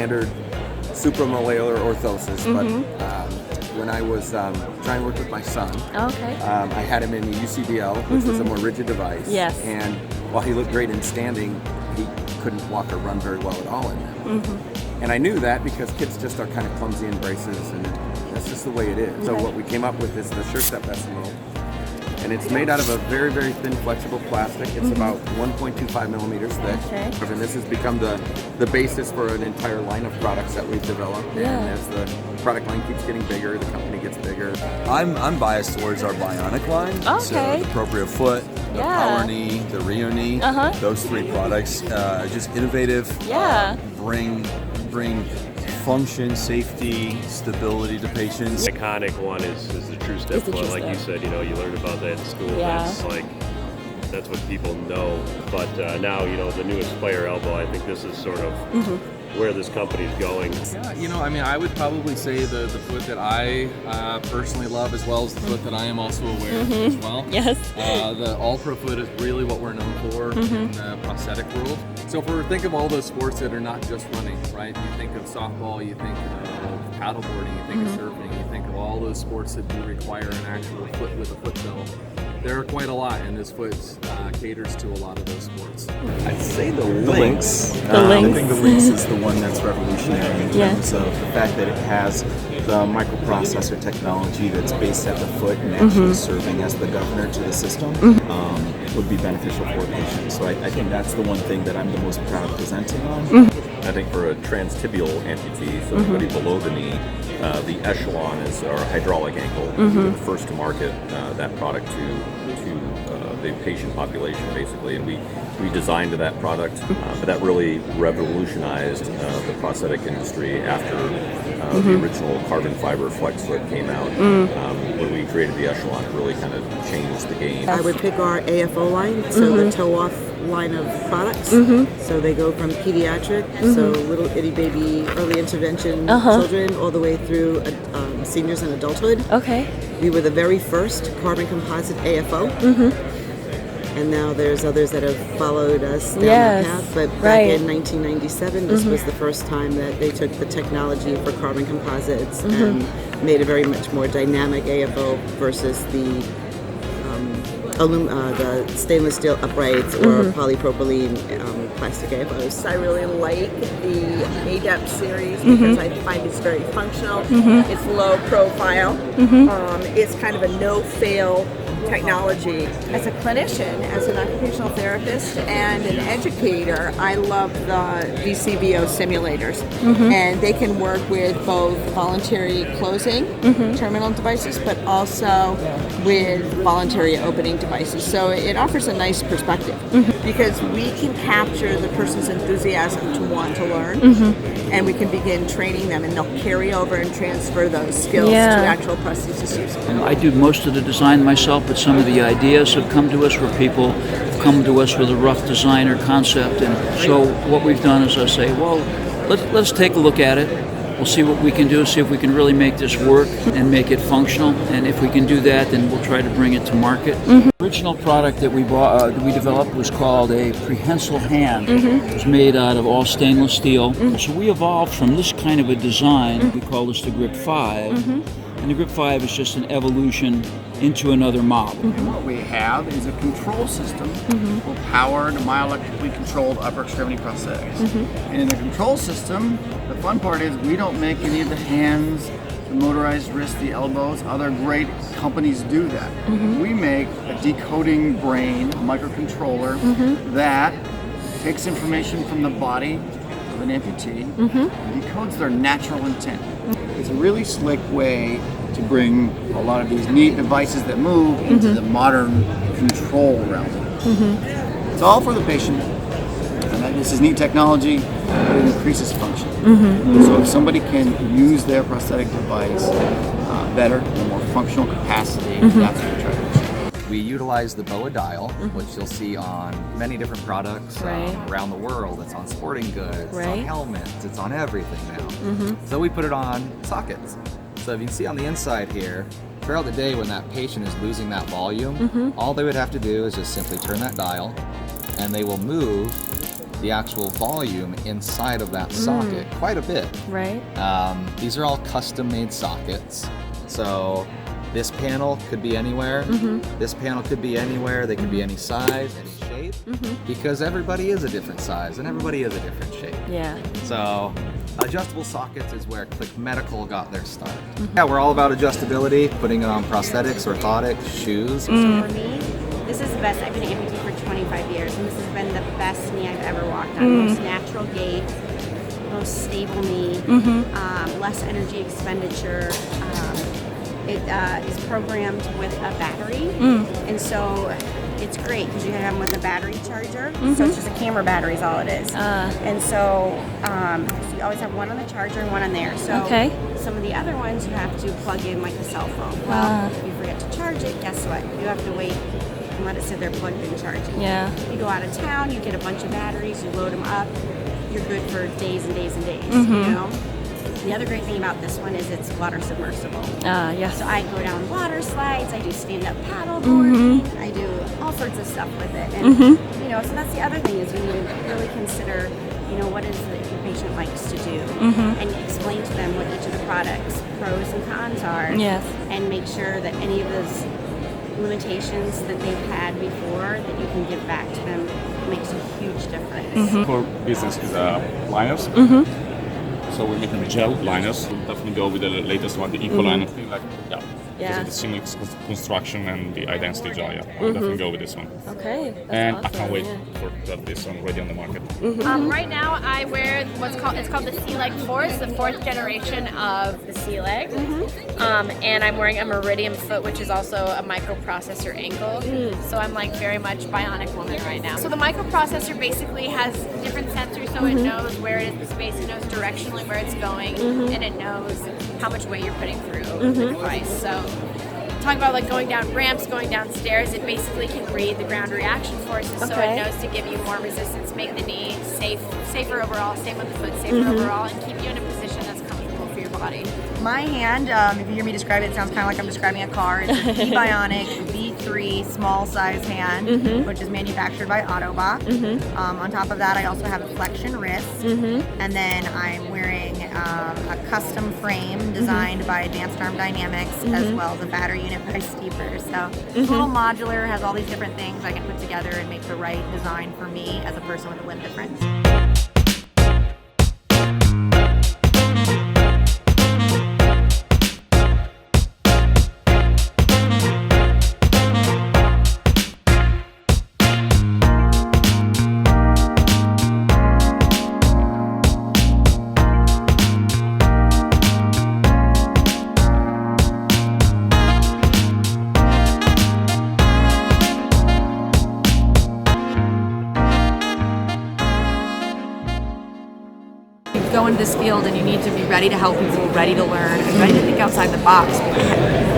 standard supramolar orthosis, but when I was trying to work with my son, I had him in the UCDL, which was a more rigid device. Yes. And while he looked great in standing, he couldn't walk or run very well at all in them. And I knew that because kids just are kind of clumsy in braces, and that's just the way it is. So what we came up with is the SureStep SMO. And it's made out of a very, very thin, flexible plastic. It's about 1.25 millimeters thick. And this has become the basis for an entire line of products that we've developed. And as the product line keeps getting bigger, the company gets bigger. I'm biased towards our bionic line. So the Propria Foot, the Power Knee, the Rio Knee, those three products, just innovative, bring function, safety, stability to patients. The iconic one is the TrueStep one. Like you said, you learned about that in school. That's that's what people know. But now, the newest player elbow, I think this is sort of where this company's going. Yeah, I would probably say the foot that I personally love, as well as the foot that I am also aware of as well. Yes. The All-Pro foot is really what we're known for in the prosthetic world. So if we think of all those sports that are not just running, right? You think of softball, you think of paddleboarding, you think of surfing, you think of all those sports that do require an actual foot with a foot pedal. There are quite a lot, and this foot caters to a lot of those sports. I'd say the Lynx. I think the Lynx is the one that's revolutionary in terms of the fact that it has the microprocessor technology that's based at the foot and actually serving as the governor to the system would be beneficial for patients. So I think that's the one thing that I'm the most proud of presenting on. I think for a transtibial amputee, so anybody below the knee, the Echelon is our hydraulic ankle. We were the first to market that product to the patient population, basically, and we designed that product, but that really revolutionized the prosthetic industry after the original carbon fiber flex foot came out. When we created the Echelon, it really kind of changed the game. I would pick our AFO line, so the toe-off line of products. So they go from pediatric, so little itty baby early intervention children, all the way through seniors and adulthood. We were the very first carbon composite AFO. And now there's others that have followed us down the path. But back in 1997, this was the first time that they took the technology for carbon composites and made a very much more dynamic AFO versus the stainless steel uprights or polypropylene plastic AFOs. I really like the ADEP series because I find it's very functional. It's low profile. It's kind of a no-fail technology. As a clinician, as an occupational therapist, and an educator, I love the VCVO simulators. And they can work with both voluntary closing terminal devices, but also with voluntary opening devices. So it offers a nice perspective because we can capture the person's enthusiasm to want to learn, and we can begin training them, and they'll carry over and transfer those skills to actual prosthesis use. I do most of the design myself, but some of the ideas have come to us where people have come to us with a rough design or concept. And so what we've done is I say, well, let's take a look at it. We'll see what we can do, see if we can really make this work and make it functional. And if we can do that, then we'll try to bring it to market. The original product that we developed was called a prehensile hand. It was made out of all stainless steel. So we evolved from this kind of a design. We call this the Grip 5. And the Grip 5 is just an evolution into another model. What we have is a control system for powered, myoelectrically controlled upper extremity prosthetics. And in the control system, the fun part is we don't make any of the hands, the motorized wrists, the elbows. Other great companies do that. We make a decoding brain, a microcontroller that takes information from the body of an amputee and decodes their natural intent. It's a really slick way to bring a lot of these neat devices that move into the modern control realm. It's all for the patient, and this is neat technology, but it increases function. So if somebody can use their prosthetic device better, in a more functional capacity, that's what we try to do. We utilize the Boa Dial, which you'll see on many different products around the world. It's on sporting goods, it's on helmets, it's on everything now. So we put it on sockets. So if you can see on the inside here, throughout the day when that patient is losing that volume, all they would have to do is just simply turn that dial and they will move the actual volume inside of that socket quite a bit. Right. These are all custom-made sockets. So this panel could be anywhere. This panel could be anywhere. They could be any size, any shape, because everybody is a different size and everybody is a different shape. Yeah. So adjustable sockets is where Click Medical got their start. Yeah, we're all about adjustability, putting it on prosthetics, orthotics, shoes. For me, this is the best. I've been an amputee for 25 years, and this has been the best knee I've ever walked on. Most natural gait, most stable knee, less energy expenditure. It is programmed with a battery, and so it's great because you can have them with a battery charger. So it's just a camera battery is all it is. And so you always have one on the charger and one on there. So some of the other ones you have to plug in like a cell phone. Well, if you forget to charge it, guess what? You have to wait and let it sit there plugged in charging. Yeah. You go out of town, you get a bunch of batteries, you load them up, you're good for days and days and days, you know? The other great thing about this one is it's water submersible. Yes. So I go down water slides, I do stand-up paddle boarding, I do all sorts of stuff with it. And you know, so that's the other thing is you need to really consider, you know, what is it your patient likes to do, and explain to them what each of the products' pros and cons are. Yes. And make sure that any of those limitations that they've had before that you can give back to them makes a huge difference. Core business is liners. So we're making the gel liners. We'll definitely go with the latest one, the Eco liner. Because of the seamless construction and the identity gel. I'll definitely go with this one. Okay. That's and awesome. I can't wait to have this one ready on the market. Right now, I wear it's called the Sea-Leg Force, the 4th generation of the Sea-Leg, and I'm wearing a Meridian foot, which is also a microprocessor ankle. So I'm like very much bionic woman right now. So the microprocessor basically has different sensors, so it knows where it is in space, it knows directionally where it's going, and it knows how much weight you're putting through the device. So talking about like going down ramps, going downstairs, it basically can read the ground reaction forces, so it knows to give you more resistance, make the knee safer overall, same with the foot, safer overall, and keep you in a position that's comfortable for your body. My hand, if you hear me describe it, it sounds kind of like I'm describing a car. It's a V-Bionic V3 small size hand, which is manufactured by AOPA. On top of that, I also have a flexion wrist, and then I'm wearing a custom frame designed by Advanced Arm Dynamics, as well as a battery unit by Steeper. So it's a little modular, has all these different things I can put together and make the right design for me as a person with a limb difference. Go into this field and you need to be ready to help people, ready to learn, and ready to think outside the box.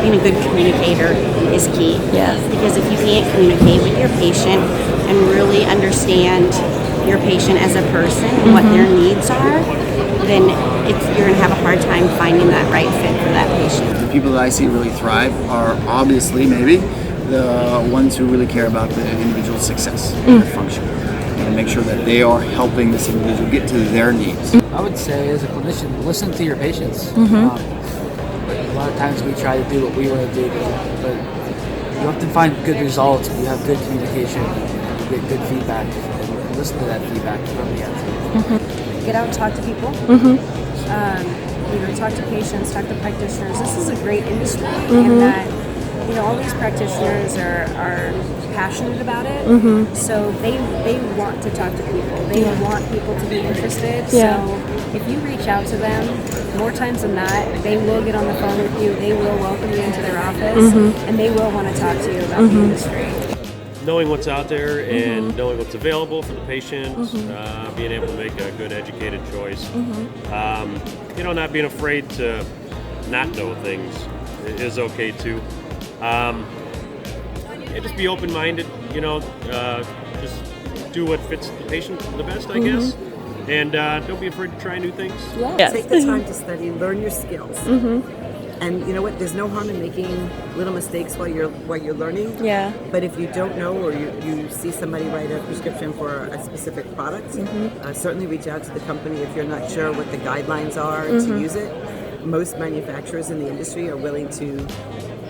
Being a good communicator is key. Yes. Because if you can't communicate with your patient and really understand your patient as a person and what their needs are, then you're going to have a hard time finding that right fit for that patient. The people that I see really thrive are obviously maybe the ones who really care about the individual's success and their function, and make sure that they are helping this individual get to their needs. I would say, as a clinician, listen to your patients. A lot of times we try to do what we want to do, but you often find good results when you have good communication, and you get good feedback, and listen to that feedback from the outside. Get out and talk to people. Talk to patients, talk to practitioners. This is a great industry, and that all these practitioners are passionate about it. So they want to talk to people. They want people to be interested. So if you reach out to them, more times than not, they will get on the phone with you. They will welcome you into their office, and they will want to talk to you about the industry. Knowing what's out there and knowing what's available for the patient, being able to make a good educated choice. Not being afraid to not know things is okay too. Just be open-minded, just do what fits the patient the best, I guess. And don't be afraid to try new things. Take the time to study, learn your skills. And you know what? There's no harm in making little mistakes while you're learning. Yeah. But if you don't know, or you see somebody write a prescription for a specific product, certainly reach out to the company if you're not sure what the guidelines are to use it. Most manufacturers in the industry are willing to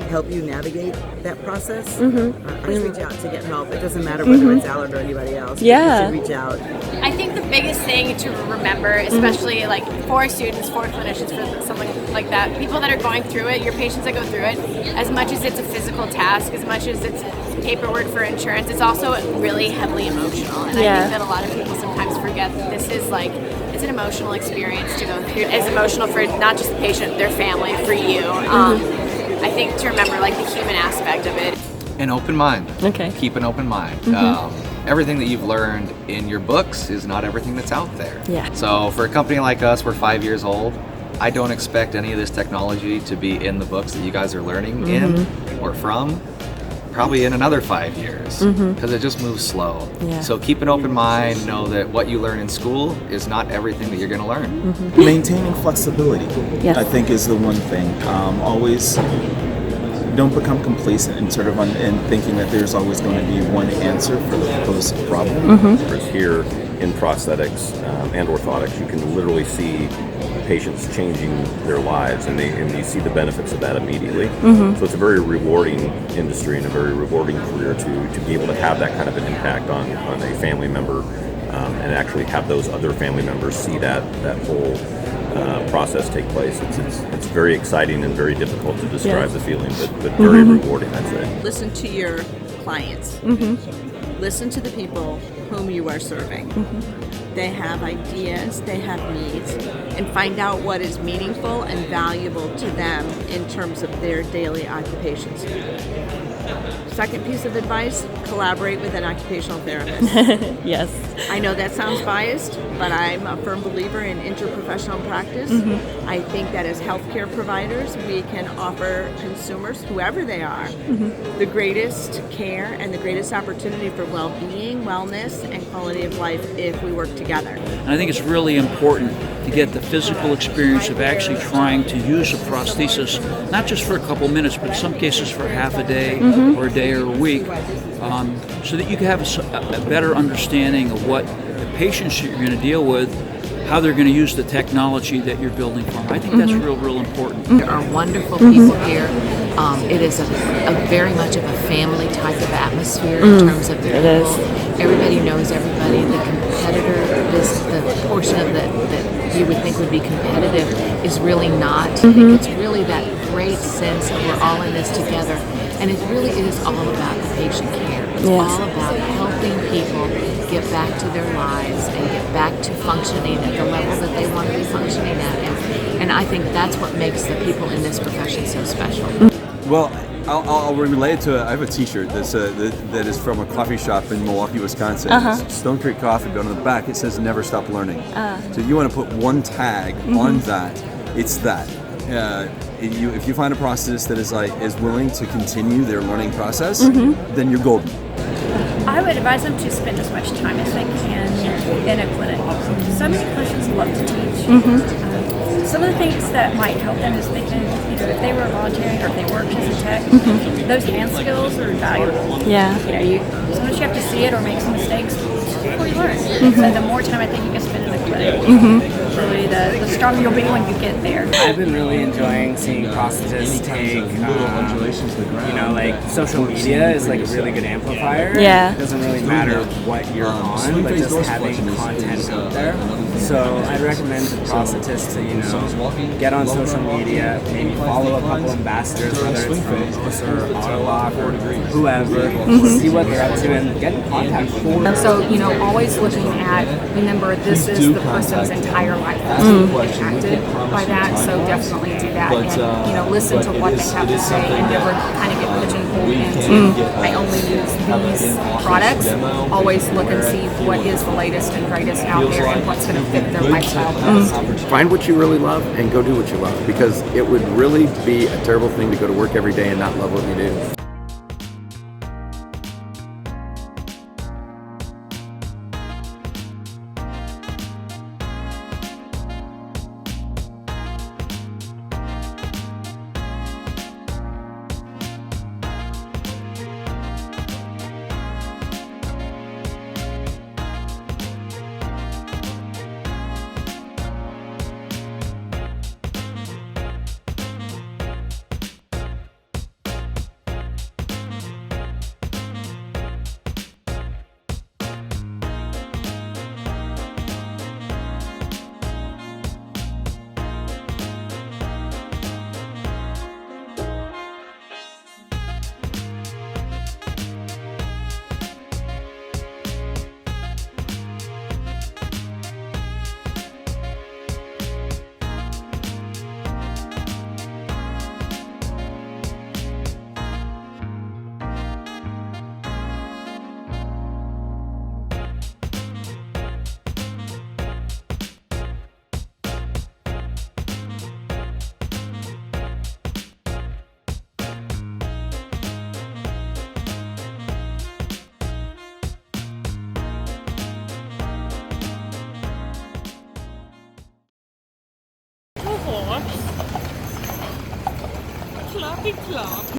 help you navigate that process. Please reach out to get help. It doesn't matter whether it's Allard or anybody else. Yeah. You should reach out. I think the biggest thing to remember, especially like for students, for clinicians, for something like that, people that are going through it, your patients that go through it, as much as it's a physical task, as much as it's paperwork for insurance, it's also really heavily emotional. And I think that a lot of people sometimes forget that this is like, it's an emotional experience to go through. It's emotional for not just the patient, their family, for you. I think to remember like the human aspect of it. An open mind. Okay. Keep an open mind. Everything that you've learned in your books is not everything that's out there. Yeah. So for a company like us, we're 5 years old. I don't expect any of this technology to be in the books that you guys are learning in or from probably in another 5 years, because it just moves slow. Yeah. So keep an open mind, know that what you learn in school is not everything that you're going to learn. Maintaining flexibility, Yes. I think, is the one thing. Always don't become complacent and sort of in thinking that there's always going to be one answer for the proposed problem. Whereas here in prosthetics and orthotics, you can literally see patients changing their lives, and you see the benefits of that immediately. So it's a very rewarding industry and a very rewarding career to be able to have that kind of an impact on a family member, and actually have those other family members see that whole process take place. It's very exciting and very difficult to describe the feeling, but very rewarding, I'd say. Listen to your clients. Listen to the people whom you are serving. They have ideas, they have needs, and find out what is meaningful and valuable to them in terms of their daily occupations. Second piece of advice, collaborate with an occupational therapist. Yes. I know that sounds biased, but I'm a firm believer in interprofessional practice. I think that as healthcare providers, we can offer consumers, whoever they are, the greatest care and the greatest opportunity for well-being, wellness, and quality of life if we work together. And I think it's really important to get the physical experience of actually trying to use a prosthesis, not just for a couple minutes, but in some cases for half a day or a day or a week, so that you can have a better understanding of what the patients you're going to deal with, how they're going to use the technology that you're building for them. I think that's real important. There are wonderful people here. It is a very much of a family type of atmosphere in terms of the people. Everybody knows everybody. The competitor, the portion of that you would think would be competitive is really not. I think it's really that great sense of we're all in this together. And it really is all about the patient care. It's all about helping people get back to their lives and get back to functioning at the level that they want to be functioning at. And I think that's what makes the people in this profession so special. Well, I'll relate it to I have a T-shirt that is from a coffee shop in Milwaukee, Wisconsin. It's Stone Creek Coffee, but on the back it says "Never Stop Learning." So if you want to put one tag on that, it's that. If you find a prosthetist that is willing to continue their learning process, then you're golden. I would advise them to spend as much time as they can in a clinic. So many clinicians love to teach. Some of the things that might help them is they can, if they were volunteering or if they worked as a tech, those hand skills are valuable. Yeah. Sometimes you have to see it or make some mistakes before you learn. So the more time I think you can spend in the clinic, really the stronger you'll be when you get there. I've been really enjoying seeing prosthetists take, like social media is like a really good amplifier. Yeah. It doesn't really matter what you're on, but just having content out there. So I'd recommend to prosthetists to, get on social media, maybe follow a couple ambassadors, whether it's from USR or Ottawa or whoever, see what they're up to and get in contact with them. So, always looking at, remember, this is the person's entire life that's impacted by that, so definitely do that. And, listen to what they have to say and never kind of get pigeonholed into, I only use these products. Always look and see what is the latest and greatest out there and what's going to fit their lifestyle best. Find what you really love and go do what you love, because it would really be a terrible thing to go to work every day and not love what you do. Prosthetic Club.